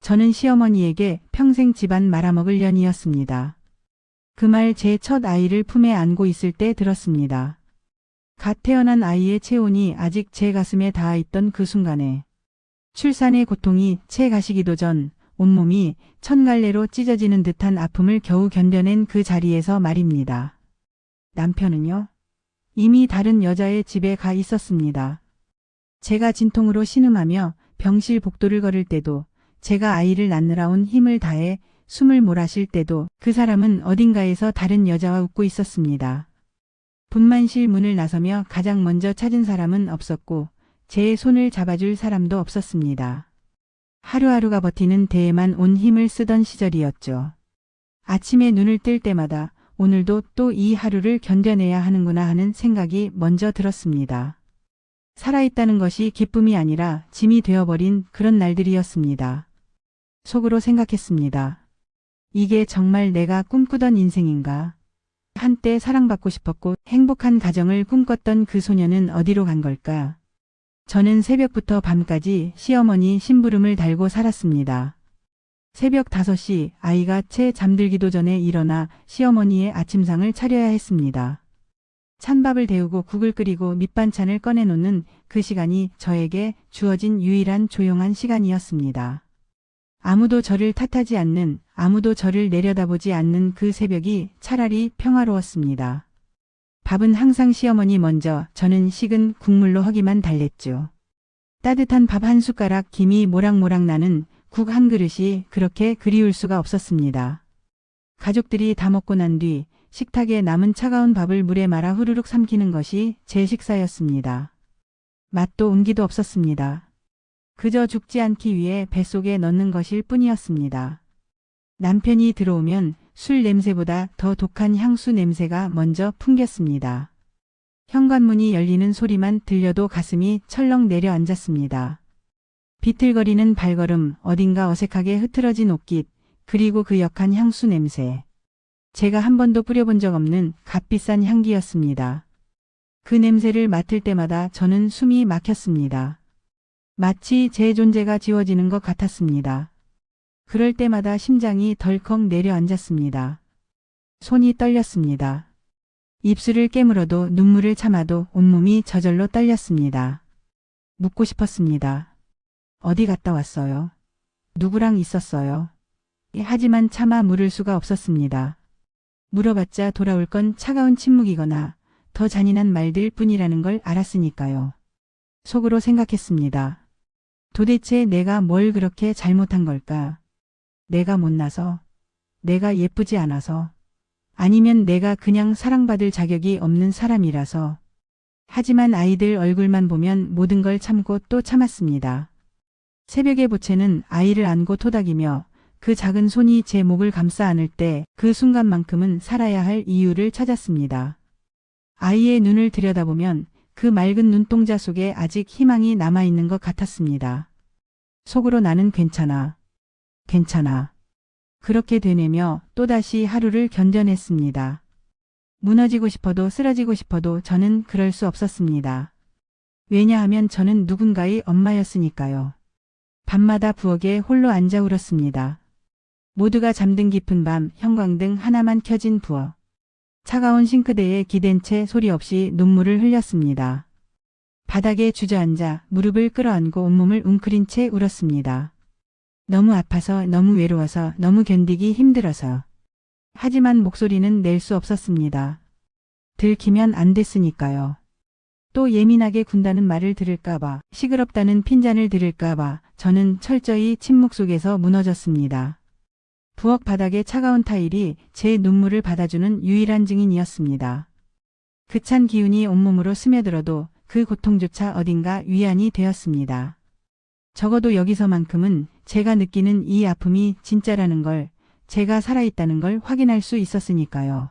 저는 시어머니에게 평생 집안 말아먹을 년이었습니다. 그 말 제 첫 아이를 품에 안고 있을 때 들었습니다. 갓 태어난 아이의 체온이 아직 제 가슴에 닿아 있던 그 순간에 출산의 고통이 채 가시기도 전 온몸이 천갈래로 찢어지는 듯한 아픔을 겨우 견뎌낸 그 자리에서 말입니다. 남편은요? 이미 다른 여자의 집에 가 있었습니다. 제가 진통으로 신음하며 병실 복도를 걸을 때도, 제가 아이를 낳느라 온 힘을 다해 숨을 몰아쉴 때도 그 사람은 어딘가에서 다른 여자와 웃고 있었습니다. 분만실 문을 나서며 가장 먼저 찾은 사람은 없었고 제 손을 잡아줄 사람도 없었습니다. 하루하루가 버티는 데에만 온 힘을 쓰던 시절이었죠. 아침에 눈을 뜰 때마다 오늘도 또 이 하루를 견뎌내야 하는구나 하는 생각이 먼저 들었습니다. 살아있다는 것이 기쁨이 아니라 짐이 되어버린 그런 날들이었습니다. 속으로 생각했습니다. 이게 정말 내가 꿈꾸던 인생인가? 한때 사랑받고 싶었고 행복한 가정을 꿈꿨던 그 소녀는 어디로 간 걸까? 저는 새벽부터 밤까지 시어머니 심부름을 달고 살았습니다. 새벽 5시 아이가 채 잠들기도 전에 일어나 시어머니의 아침상을 차려야 했습니다. 찬밥을 데우고 국을 끓이고 밑반찬을 꺼내놓는 그 시간이 저에게 주어진 유일한 조용한 시간이었습니다. 아무도 저를 탓하지 않는, 아무도 저를 내려다보지 않는 그 새벽이 차라리 평화로웠습니다. 밥은 항상 시어머니 먼저, 저는 식은 국물로 허기만 달랬죠. 따뜻한 밥 한 숟가락, 김이 모락모락 나는 국 한 그릇이 그렇게 그리울 수가 없었습니다. 가족들이 다 먹고 난 뒤 식탁에 남은 차가운 밥을 물에 말아 후루룩 삼키는 것이 제 식사였습니다. 맛도 온기도 없었습니다. 그저 죽지 않기 위해 뱃속에 넣는 것일 뿐이었습니다. 남편이 들어오면 술 냄새보다 더 독한 향수 냄새가 먼저 풍겼습니다. 현관문이 열리는 소리만 들려도 가슴이 철렁 내려앉았습니다. 비틀거리는 발걸음, 어딘가 어색하게 흐트러진 옷깃, 그리고 그 역한 향수 냄새. 제가 한 번도 뿌려본 적 없는 값비싼 향기였습니다. 그 냄새를 맡을 때마다 저는 숨이 막혔습니다. 마치 제 존재가 지워지는 것 같았습니다. 그럴 때마다 심장이 덜컥 내려앉았습니다. 손이 떨렸습니다. 입술을 깨물어도 눈물을 참아도 온몸이 저절로 떨렸습니다. 묻고 싶었습니다. 어디 갔다 왔어요? 누구랑 있었어요? 하지만 차마 물을 수가 없었습니다. 물어봤자 돌아올 건 차가운 침묵이거나 더 잔인한 말들 뿐이라는 걸 알았으니까요. 속으로 생각했습니다. 도대체 내가 뭘 그렇게 잘못한 걸까? 내가 못나서? 내가 예쁘지 않아서? 아니면 내가 그냥 사랑받을 자격이 없는 사람이라서? 하지만 아이들 얼굴만 보면 모든 걸 참고 또 참았습니다. 새벽의 보채는 아이를 안고 토닥이며 그 작은 손이 제 목을 감싸 안을 때 그 순간만큼은 살아야 할 이유를 찾았습니다. 아이의 눈을 들여다보면 그 맑은 눈동자 속에 아직 희망이 남아있는 것 같았습니다. 속으로 나는 괜찮아. 괜찮아. 그렇게 되뇌며 또다시 하루를 견뎌냈습니다. 무너지고 싶어도 쓰러지고 싶어도 저는 그럴 수 없었습니다. 왜냐하면 저는 누군가의 엄마였으니까요. 밤마다 부엌에 홀로 앉아 울었습니다. 모두가 잠든 깊은 밤 형광등 하나만 켜진 부엌. 차가운 싱크대에 기댄 채 소리 없이 눈물을 흘렸습니다. 바닥에 주저앉아 무릎을 끌어안고 온몸을 웅크린 채 울었습니다. 너무 아파서, 너무 외로워서, 너무 견디기 힘들어서. 하지만 목소리는 낼 수 없었습니다. 들키면 안 됐으니까요. 또 예민하게 군다는 말을 들을까봐, 시끄럽다는 핀잔을 들을까봐 저는 철저히 침묵 속에서 무너졌습니다. 부엌 바닥의 차가운 타일이 제 눈물을 받아주는 유일한 증인이었습니다. 그 찬 기운이 온몸으로 스며들어도 그 고통조차 어딘가 위안이 되었습니다. 적어도 여기서만큼은 제가 느끼는 이 아픔이 진짜라는 걸, 제가 살아있다는 걸 확인할 수 있었으니까요.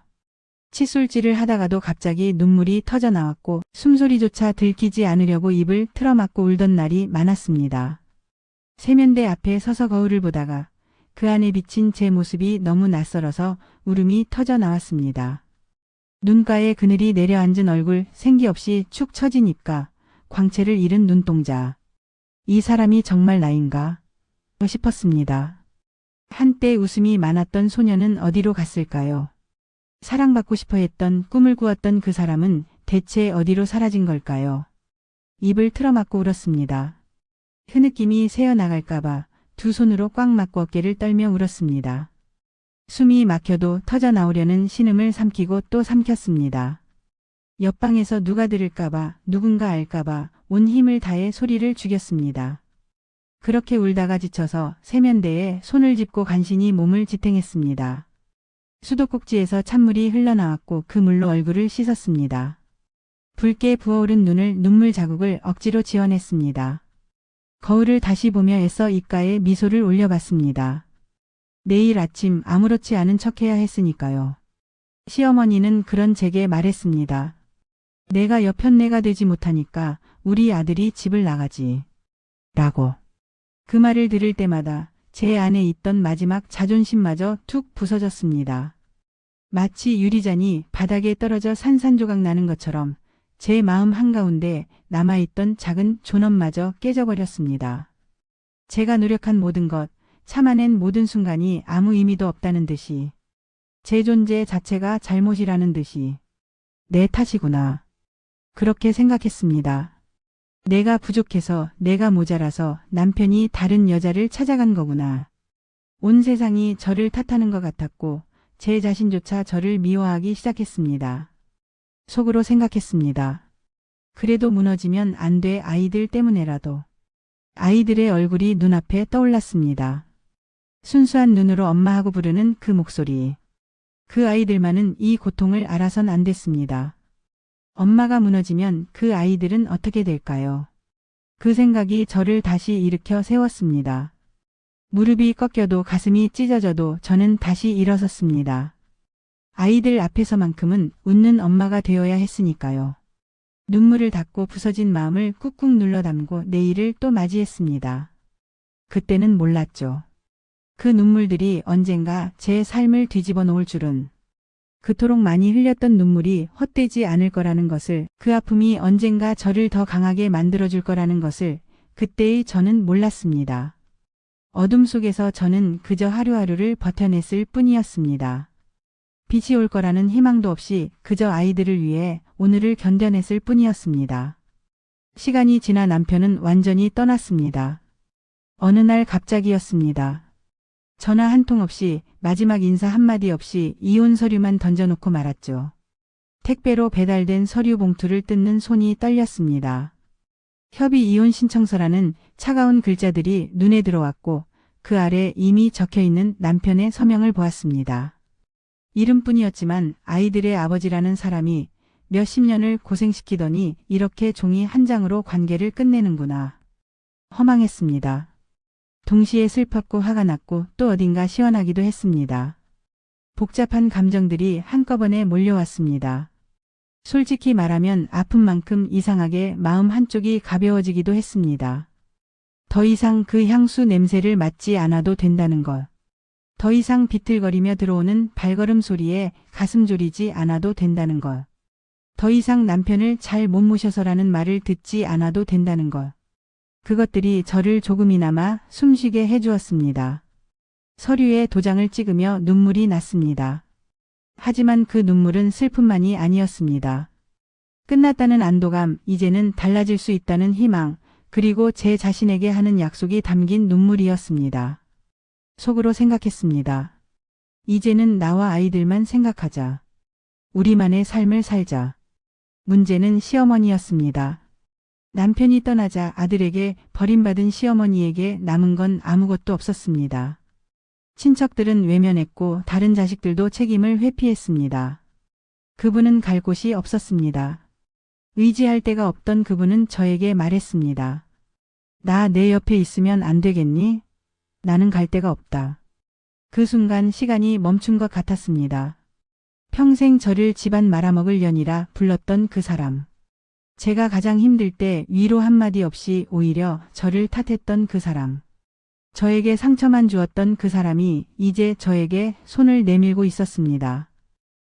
칫솔질을 하다가도 갑자기 눈물이 터져 나왔고 숨소리조차 들키지 않으려고 입을 틀어막고 울던 날이 많았습니다. 세면대 앞에 서서 거울을 보다가 그 안에 비친 제 모습이 너무 낯설어서 울음이 터져 나왔습니다. 눈가에 그늘이 내려앉은 얼굴, 생기 없이 축 처진 입가, 광채를 잃은 눈동자. 이 사람이 정말 나인가? 싶었습니다. 한때 웃음이 많았던 소녀는 어디로 갔을까요? 사랑받고 싶어 했던 꿈을 꾸었던 그 사람은 대체 어디로 사라진 걸까요? 입을 틀어막고 울었습니다. 흐느낌이 새어나갈까봐 두 손으로 꽉 막고 어깨를 떨며 울었습니다. 숨이 막혀도 터져 나오려는 신음을 삼키고 또 삼켰습니다. 옆방에서 누가 들을까봐, 누군가 알까봐 온 힘을 다해 소리를 죽였습니다. 그렇게 울다가 지쳐서 세면대에 손을 짚고 간신히 몸을 지탱했습니다. 수도꼭지에서 찬물이 흘러나왔고 그 물로 얼굴을 씻었습니다. 붉게 부어오른 눈을 눈물 자국을 억지로 지워냈습니다. 거울을 다시 보며 애써 입가에 미소를 올려봤습니다. 내일 아침 아무렇지 않은 척해야 했으니까요. 시어머니는 그런 제게 말했습니다. 내가 여편네가 되지 못하니까 우리 아들이 집을 나가지. 라고. 그 말을 들을 때마다 제 안에 있던 마지막 자존심마저 툭 부서졌습니다. 마치 유리잔이 바닥에 떨어져 산산조각 나는 것처럼 제 마음 한가운데 남아있던 작은 존엄마저 깨져버렸습니다. 제가 노력한 모든 것, 참아낸 모든 순간이 아무 의미도 없다는 듯이, 제 존재 자체가 잘못이라는 듯이, 내 탓이구나. 그렇게 생각했습니다. 내가 부족해서, 내가 모자라서 남편이 다른 여자를 찾아간 거구나. 온 세상이 저를 탓하는 것 같았고 제 자신조차 저를 미워하기 시작했습니다. 속으로 생각했습니다. 그래도 무너지면 안 돼, 아이들 때문에라도. 아이들의 얼굴이 눈앞에 떠올랐습니다. 순수한 눈으로 엄마하고 부르는 그 목소리. 그 아이들만은 이 고통을 알아선 안 됐습니다. 엄마가 무너지면 그 아이들은 어떻게 될까요? 그 생각이 저를 다시 일으켜 세웠습니다. 무릎이 꺾여도 가슴이 찢어져도 저는 다시 일어섰습니다. 아이들 앞에서만큼은 웃는 엄마가 되어야 했으니까요. 눈물을 닦고 부서진 마음을 꾹꾹 눌러 담고 내일을 또 맞이했습니다. 그때는 몰랐죠. 그 눈물들이 언젠가 제 삶을 뒤집어 놓을 줄은. 그토록 많이 흘렸던 눈물이 헛되지 않을 거라는 것을, 그 아픔이 언젠가 저를 더 강하게 만들어줄 거라는 것을 그때의 저는 몰랐습니다. 어둠 속에서 저는 그저 하루하루를 버텨냈을 뿐이었습니다. 빛이 올 거라는 희망도 없이 그저 아이들을 위해 오늘을 견뎌냈을 뿐이었습니다. 시간이 지나 남편은 완전히 떠났습니다. 어느 날 갑자기였습니다. 전화 한 통 없이, 마지막 인사 한마디 없이 이혼 서류만 던져놓고 말았죠. 택배로 배달된 서류 봉투를 뜯는 손이 떨렸습니다. 협의 이혼 신청서라는 차가운 글자들이 눈에 들어왔고 그 아래 이미 적혀있는 남편의 서명을 보았습니다. 이름뿐이었지만 아이들의 아버지라는 사람이 몇십 년을 고생시키더니 이렇게 종이 한 장으로 관계를 끝내는구나. 허망했습니다. 동시에 슬펐고 화가 났고 또 어딘가 시원하기도 했습니다. 복잡한 감정들이 한꺼번에 몰려왔습니다. 솔직히 말하면 아픈 만큼 이상하게 마음 한쪽이 가벼워지기도 했습니다. 더 이상 그 향수 냄새를 맡지 않아도 된다는 것. 더 이상 비틀거리며 들어오는 발걸음 소리에 가슴 졸이지 않아도 된다는 것. 더 이상 남편을 잘 못 모셔서라는 말을 듣지 않아도 된다는 것. 그것들이 저를 조금이나마 숨쉬게 해주었습니다. 서류에 도장을 찍으며 눈물이 났습니다. 하지만 그 눈물은 슬픔만이 아니었습니다. 끝났다는 안도감, 이제는 달라질 수 있다는 희망, 그리고 제 자신에게 하는 약속이 담긴 눈물이었습니다. 속으로 생각했습니다. 이제는 나와 아이들만 생각하자. 우리만의 삶을 살자. 문제는 시어머니였습니다. 남편이 떠나자 아들에게 버림받은 시어머니에게 남은 건 아무것도 없었습니다. 친척들은 외면했고 다른 자식들도 책임을 회피했습니다. 그분은 갈 곳이 없었습니다. 의지할 데가 없던 그분은 저에게 말했습니다. 나 내 옆에 있으면 안 되겠니? 나는 갈 데가 없다. 그 순간 시간이 멈춘 것 같았습니다. 평생 저를 집안 말아먹을 년이라 불렀던 그 사람. 제가 가장 힘들 때 위로 한마디 없이 오히려 저를 탓했던 그 사람. 저에게 상처만 주었던 그 사람이 이제 저에게 손을 내밀고 있었습니다.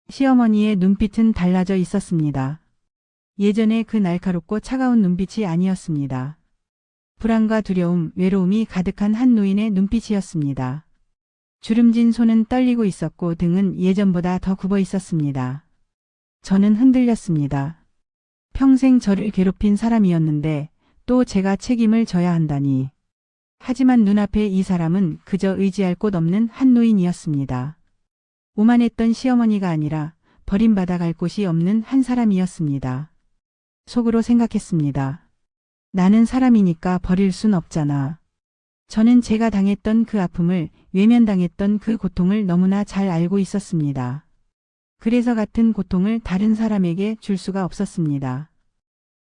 시어머니의 눈빛은 달라져 있었습니다. 예전에 그 날카롭고 차가운 눈빛이 아니었습니다. 불안과 두려움, 외로움이 가득한 한 노인의 눈빛이었습니다. 주름진 손은 떨리고 있었고 등은 예전보다 더 굽어 있었습니다. 저는 흔들렸습니다. 평생 저를 괴롭힌 사람이었는데 또 제가 책임을 져야 한다니. 하지만 눈앞에 이 사람은 그저 의지할 곳 없는 한 노인이었습니다. 오만했던 시어머니가 아니라 버림받아 갈 곳이 없는 한 사람이었습니다. 속으로 생각했습니다. 나는 사람이니까 버릴 순 없잖아. 저는 제가 당했던 그 아픔을, 외면당했던 그 고통을 너무나 잘 알고 있었습니다. 그래서 같은 고통을 다른 사람에게 줄 수가 없었습니다.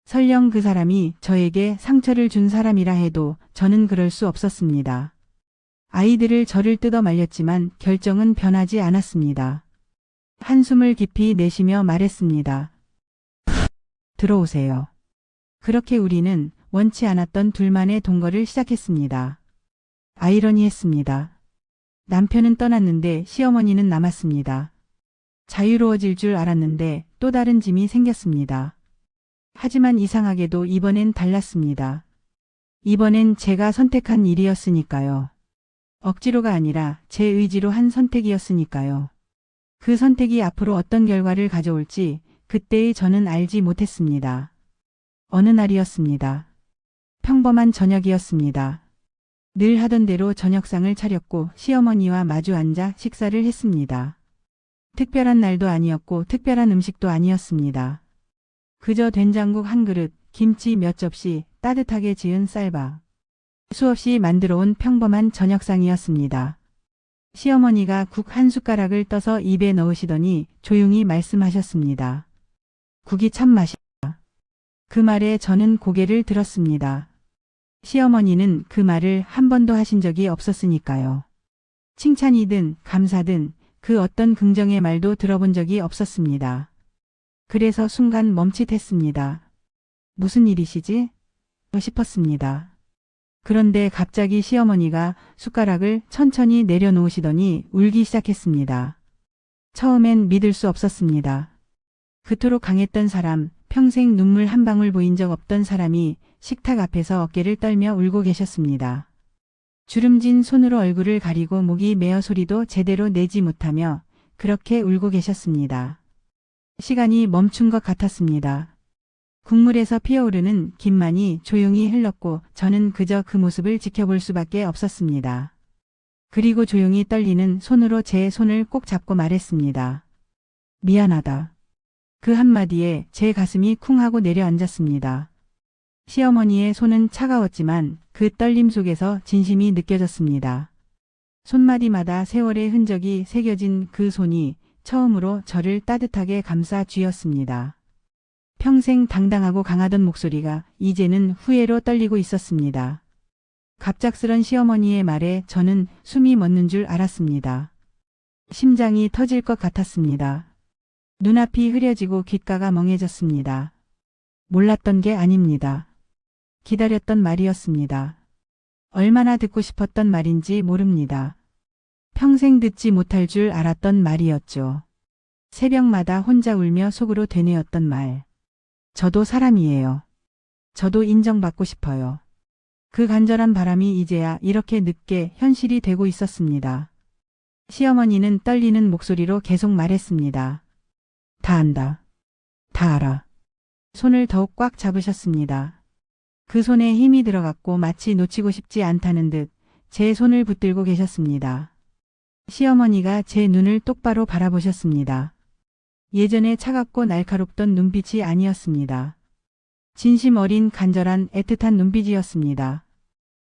설령 그 사람이 저에게 상처를 준 사람이라 해도 저는 그럴 수 없었습니다. 아이들을 저를 뜯어 말렸지만 결정은 변하지 않았습니다. 한숨을 깊이 내쉬며 말했습니다. 들어오세요. 그렇게 우리는 원치 않았던 둘만의 동거를 시작했습니다. 아이러니했습니다. 남편은 떠났는데 시어머니는 남았습니다. 자유로워질 줄 알았는데 또 다른 짐이 생겼습니다. 하지만 이상하게도 이번엔 달랐습니다. 이번엔 제가 선택한 일이었으니까요. 억지로가 아니라 제 의지로 한 선택이었으니까요. 그 선택이 앞으로 어떤 결과를 가져올지 그때의 저는 알지 못했습니다. 어느 날이었습니다. 평범한 저녁이었습니다. 늘 하던 대로 저녁상을 차렸고 시어머니와 마주 앉아 식사를 했습니다. 특별한 날도 아니었고 특별한 음식도 아니었습니다. 그저 된장국 한 그릇, 김치 몇 접시, 따뜻하게 지은 쌀밥. 수없이 만들어 온 평범한 저녁상이었습니다. 시어머니가 국 한 숟가락을 떠서 입에 넣으시더니 조용히 말씀하셨습니다. 국이 참 맛있다. 그 말에 저는 고개를 들었습니다. 시어머니는 그 말을 한 번도 하신 적이 없었으니까요. 칭찬이든 감사든 그 어떤 긍정의 말도 들어본 적이 없었습니다. 그래서 순간 멈칫했습니다. 무슨 일이시지? 싶었습니다. 그런데 갑자기 시어머니가 숟가락을 천천히 내려놓으시더니 울기 시작했습니다. 처음엔 믿을 수 없었습니다. 그토록 강했던 사람, 평생 눈물 한 방울 보인 적 없던 사람이 식탁 앞에서 어깨를 떨며 울고 계셨습니다. 주름진 손으로 얼굴을 가리고 목이 메어 소리도 제대로 내지 못하며 그렇게 울고 계셨습니다. 시간이 멈춘 것 같았습니다. 국물에서 피어오르는 김만이 조용히 흘렀고 저는 그저 그 모습을 지켜볼 수밖에 없었습니다. 그리고 조용히 떨리는 손으로 제 손을 꼭 잡고 말했습니다. 미안하다. 그 한마디에 제 가슴이 쿵 하고 내려앉았습니다. 시어머니의 손은 차가웠지만 그 떨림 속에서 진심이 느껴졌습니다. 손마디마다 세월의 흔적이 새겨진 그 손이 처음으로 저를 따뜻하게 감싸 쥐었습니다. 평생 당당하고 강하던 목소리가 이제는 후회로 떨리고 있었습니다. 갑작스런 시어머니의 말에 저는 숨이 멎는 줄 알았습니다. 심장이 터질 것 같았습니다. 눈앞이 흐려지고 귓가가 멍해졌습니다. 몰랐던 게 아닙니다. 기다렸던 말이었습니다. 얼마나 듣고 싶었던 말인지 모릅니다. 평생 듣지 못할 줄 알았던 말이었죠. 새벽마다 혼자 울며 속으로 되뇌었던 말. 저도 사람이에요. 저도 인정받고 싶어요. 그 간절한 바람이 이제야 이렇게 늦게 현실이 되고 있었습니다. 시어머니는 떨리는 목소리로 계속 말했습니다. 다 안다. 다 알아. 손을 더욱 꽉 잡으셨습니다. 그 손에 힘이 들어갔고 마치 놓치고 싶지 않다는 듯 제 손을 붙들고 계셨습니다. 시어머니가 제 눈을 똑바로 바라보셨습니다. 예전에 차갑고 날카롭던 눈빛이 아니었습니다. 진심 어린 간절한 애틋한 눈빛이었습니다.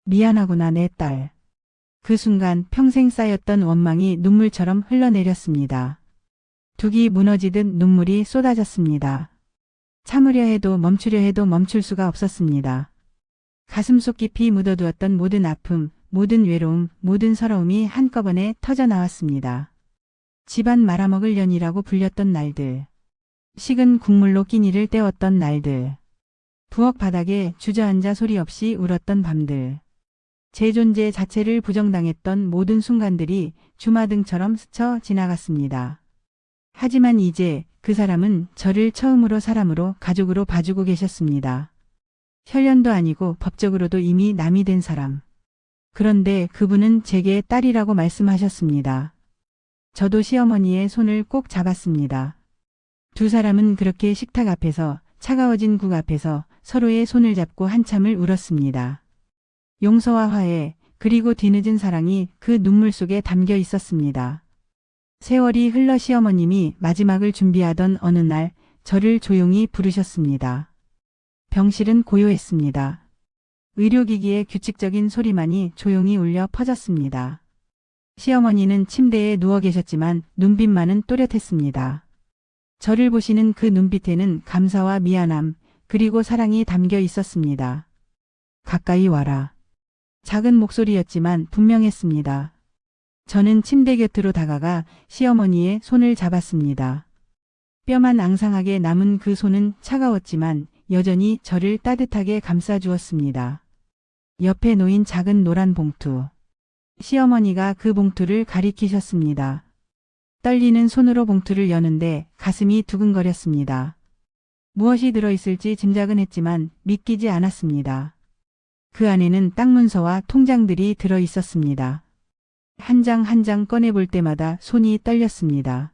미안하구나 내 딸. 그 순간 평생 쌓였던 원망이 눈물처럼 흘러내렸습니다. 둑이 무너지듯 눈물이 쏟아졌습니다. 참으려 해도 멈추려 해도 멈출 수가 없었습니다. 가슴속 깊이 묻어두었던 모든 아픔, 모든 외로움, 모든 서러움이 한꺼번에 터져 나왔습니다. 집안 말아먹을 년이라고 불렸던 날들. 식은 국물로 끼니를 때웠던 날들. 부엌 바닥에 주저앉아 소리 없이 울었던 밤들. 제 존재 자체를 부정당했던 모든 순간들이 주마등처럼 스쳐 지나갔습니다. 하지만 이제 그 사람은 저를 처음으로 사람으로 가족으로 봐주고 계셨습니다. 혈연도 아니고 법적으로도 이미 남이 된 사람. 그런데 그분은 제게 딸이라고 말씀하셨습니다. 저도 시어머니의 손을 꼭 잡았습니다. 두 사람은 그렇게 식탁 앞에서 차가워진 국 앞에서 서로의 손을 잡고 한참을 울었습니다. 용서와 화해, 그리고 뒤늦은 사랑이 그 눈물 속에 담겨 있었습니다. 세월이 흘러 시어머님이 마지막을 준비하던 어느 날 저를 조용히 부르셨습니다. 병실은 고요했습니다. 의료기기의 규칙적인 소리만이 조용히 울려 퍼졌습니다. 시어머니는 침대에 누워 계셨지만 눈빛만은 또렷했습니다. 저를 보시는 그 눈빛에는 감사와 미안함, 그리고 사랑이 담겨 있었습니다. 가까이 와라. 작은 목소리였지만 분명했습니다. 저는 침대 곁으로 다가가 시어머니의 손을 잡았습니다. 뼈만 앙상하게 남은 그 손은 차가웠지만 여전히 저를 따뜻하게 감싸주었습니다. 옆에 놓인 작은 노란 봉투. 시어머니가 그 봉투를 가리키셨습니다. 떨리는 손으로 봉투를 여는데 가슴이 두근거렸습니다. 무엇이 들어있을지 짐작은 했지만 믿기지 않았습니다. 그 안에는 땅 문서와 통장들이 들어있었습니다. 한 장 한 장 꺼내볼 때마다 손이 떨렸습니다.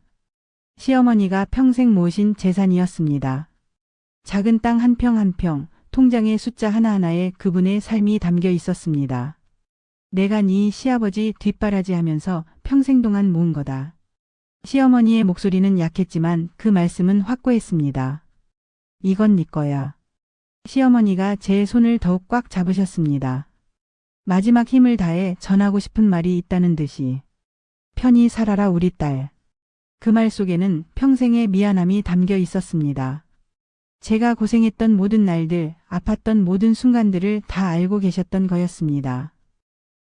시어머니가 평생 모으신 재산이었습니다. 작은 땅 한 평 한 평, 통장의 숫자 하나하나에 그분의 삶이 담겨 있었습니다. 내가 네 시아버지 뒷바라지하면서 평생 동안 모은 거다. 시어머니의 목소리는 약했지만 그 말씀은 확고했습니다. 이건 네 거야. 시어머니가 제 손을 더욱 꽉 잡으셨습니다. 마지막 힘을 다해 전하고 싶은 말이 있다는 듯이. 편히 살아라 우리 딸. 그 말 속에는 평생의 미안함이 담겨 있었습니다. 제가 고생했던 모든 날들, 아팠던 모든 순간들을 다 알고 계셨던 거였습니다.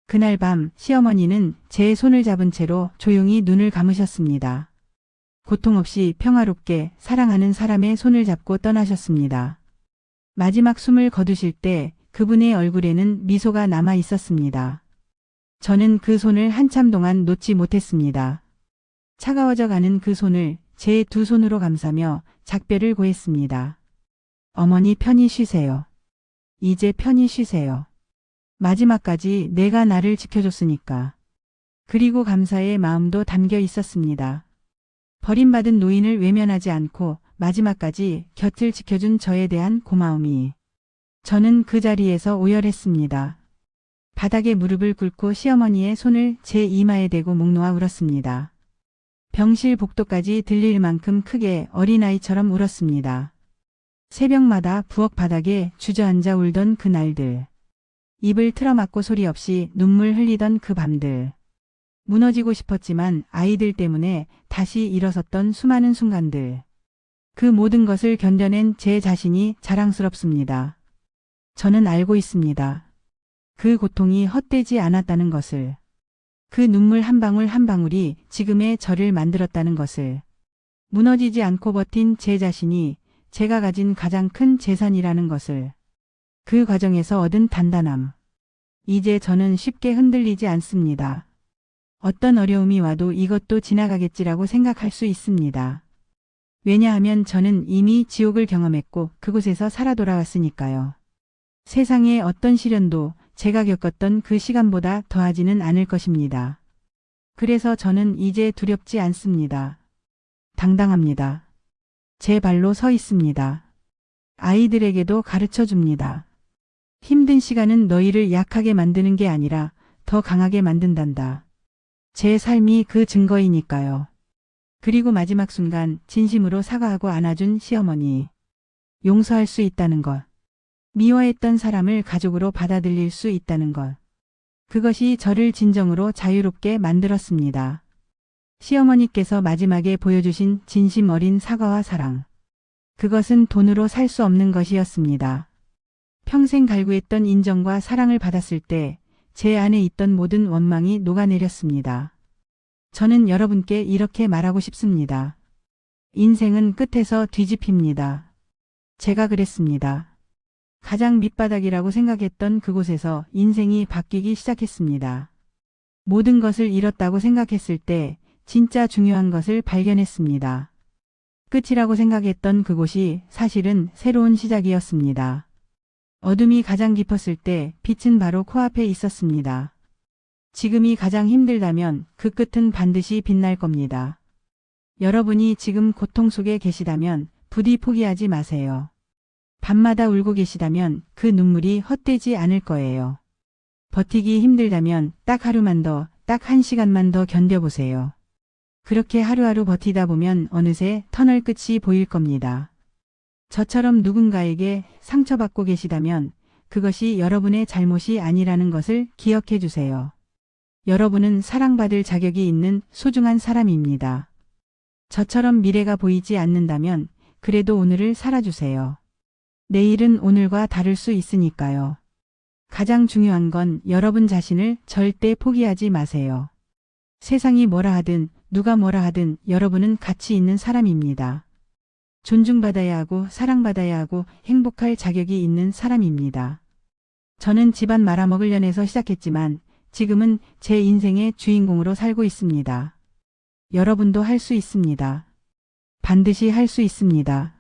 그날 밤 시어머니는 제 손을 잡은 채로 조용히 눈을 감으셨습니다. 고통 없이 평화롭게 사랑하는 사람의 손을 잡고 떠나셨습니다. 마지막 숨을 거두실 때 그분의 얼굴에는 미소가 남아 있었습니다. 저는 그 손을 한참 동안 놓지 못했습니다. 차가워져 가는 그 손을 제 두 손으로 감싸며 작별을 고했습니다. 어머니 편히 쉬세요. 이제 편히 쉬세요. 마지막까지 내가 나를 지켜줬으니까. 그리고 감사의 마음도 담겨 있었습니다. 버림받은 노인을 외면하지 않고 마지막까지 곁을 지켜준 저에 대한 고마움이. 저는 그 자리에서 오열했습니다. 바닥에 무릎을 꿇고 시어머니의 손을 제 이마에 대고 목 놓아 울었습니다. 병실 복도까지 들릴 만큼 크게 어린아이처럼 울었습니다. 새벽마다 부엌 바닥에 주저앉아 울던 그 날들. 입을 틀어막고 소리 없이 눈물 흘리던 그 밤들. 무너지고 싶었지만 아이들 때문에 다시 일어섰던 수많은 순간들. 그 모든 것을 견뎌낸 제 자신이 자랑스럽습니다. 저는 알고 있습니다. 그 고통이 헛되지 않았다는 것을. 그 눈물 한 방울 한 방울이 지금의 저를 만들었다는 것을. 무너지지 않고 버틴 제 자신이 제가 가진 가장 큰 재산이라는 것을. 그 과정에서 얻은 단단함. 이제 저는 쉽게 흔들리지 않습니다. 어떤 어려움이 와도 이것도 지나가겠지라고 생각할 수 있습니다. 왜냐하면 저는 이미 지옥을 경험했고 그곳에서 살아 돌아왔으니까요. 세상의 어떤 시련도 제가 겪었던 그 시간보다 더하지는 않을 것입니다. 그래서 저는 이제 두렵지 않습니다. 당당합니다. 제 발로 서 있습니다. 아이들에게도 가르쳐 줍니다. 힘든 시간은 너희를 약하게 만드는 게 아니라 더 강하게 만든단다. 제 삶이 그 증거이니까요. 그리고 마지막 순간 진심으로 사과하고 안아준 시어머니. 용서할 수 있다는 것. 미워했던 사람을 가족으로 받아들일 수 있다는 것. 그것이 저를 진정으로 자유롭게 만들었습니다. 시어머니께서 마지막에 보여주신 진심 어린 사과와 사랑. 그것은 돈으로 살 수 없는 것이었습니다. 평생 갈구했던 인정과 사랑을 받았을 때 제 안에 있던 모든 원망이 녹아내렸습니다. 저는 여러분께 이렇게 말하고 싶습니다. 인생은 끝에서 뒤집힙니다. 제가 그랬습니다. 가장 밑바닥이라고 생각했던 그곳에서 인생이 바뀌기 시작했습니다. 모든 것을 잃었다고 생각했을 때 진짜 중요한 것을 발견했습니다. 끝이라고 생각했던 그곳이 사실은 새로운 시작이었습니다. 어둠이 가장 깊었을 때 빛은 바로 코앞에 있었습니다. 지금이 가장 힘들다면 그 끝은 반드시 빛날 겁니다. 여러분이 지금 고통 속에 계시다면 부디 포기하지 마세요. 밤마다 울고 계시다면 그 눈물이 헛되지 않을 거예요. 버티기 힘들다면 딱 하루만 더, 딱 1시간만 더 견뎌보세요. 그렇게 하루하루 버티다 보면 어느새 터널 끝이 보일 겁니다. 저처럼 누군가에게 상처받고 계시다면 그것이 여러분의 잘못이 아니라는 것을 기억해 주세요. 여러분은 사랑받을 자격이 있는 소중한 사람입니다. 저처럼 미래가 보이지 않는다면 그래도 오늘을 살아주세요. 내일은 오늘과 다를 수 있으니까요. 가장 중요한 건 여러분 자신을 절대 포기하지 마세요. 세상이 뭐라 하든 누가 뭐라 하든 여러분은 가치 있는 사람입니다. 존중받아야 하고 사랑받아야 하고 행복할 자격이 있는 사람입니다. 저는 집안 말아먹을 년에서 시작했지만 지금은 제 인생의 주인공으로 살고 있습니다. 여러분도 할 수 있습니다. 반드시 할 수 있습니다.